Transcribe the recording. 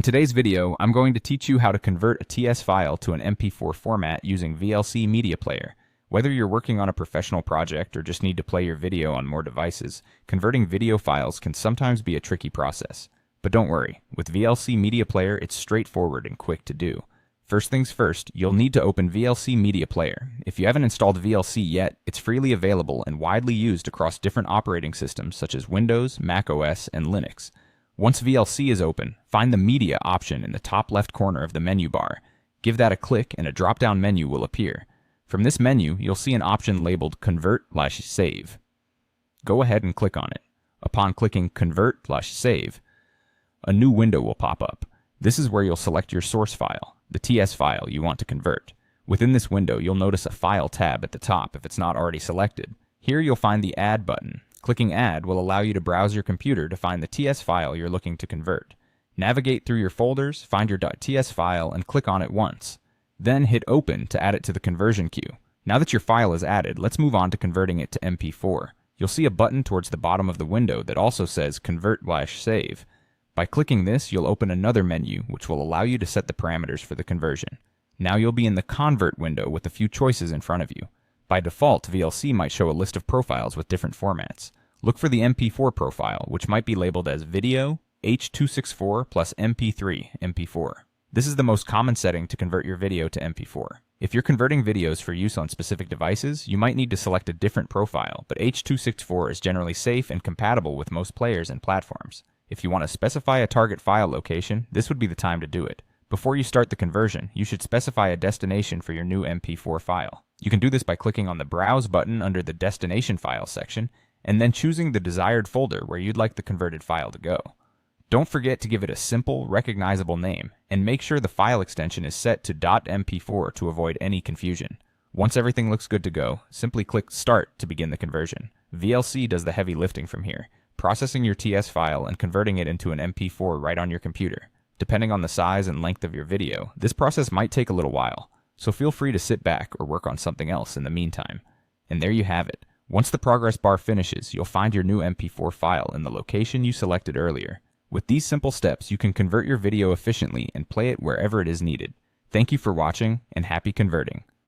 In today's video, I'm going to teach you how to convert a TS file to an MP4 format using VLC Media Player. Whether you're working on a professional project or just need to play your video on more devices, converting video files can sometimes be a tricky process. But don't worry, with VLC Media Player, it's straightforward and quick to do. First things first, you'll need to open VLC Media Player. If you haven't installed VLC yet, it's freely available and widely used across different operating systems such as Windows, Mac OS, and Linux. Once VLC is open, find the Media option in the top left corner of the menu bar. Give that a click and a drop-down menu will appear. From this menu, you'll see an option labeled Convert/Save. Go ahead and click on it. Upon clicking Convert/Save, a new window will pop up. This is where you'll select your source file, the TS file you want to convert. Within this window, you'll notice a File tab at the top if it's not already selected. Here you'll find the Add button. Clicking Add will allow you to browse your computer to find the TS file you're looking to convert. Navigate through your folders, find your .ts file, and click on it once. Then hit Open to add it to the conversion queue. Now that your file is added, let's move on to converting it to MP4. You'll see a button towards the bottom of the window that also says Convert/Save. By clicking this, you'll open another menu, which will allow you to set the parameters for the conversion. Now you'll be in the Convert window with a few choices in front of you. By default, VLC might show a list of profiles with different formats. Look for the MP4 profile, which might be labeled as Video, H.264 plus MP3, MP4. This is the most common setting to convert your video to MP4. If you're converting videos for use on specific devices, you might need to select a different profile, but H.264 is generally safe and compatible with most players and platforms. If you want to specify a target file location, this would be the time to do it. Before you start the conversion, you should specify a destination for your new MP4 file. You can do this by clicking on the Browse button under the Destination File section, and then choosing the desired folder where you'd like the converted file to go. Don't forget to give it a simple, recognizable name, and make sure the file extension is set to .mp4 to avoid any confusion. Once everything looks good to go, simply click Start to begin the conversion. VLC does the heavy lifting from here, processing your TS file and converting it into an MP4 right on your computer. Depending on the size and length of your video, this process might take a little while, so feel free to sit back or work on something else in the meantime. And there you have it. Once the progress bar finishes, you'll find your new MP4 file in the location you selected earlier. With these simple steps, you can convert your video efficiently and play it wherever it is needed. Thank you for watching, and happy converting.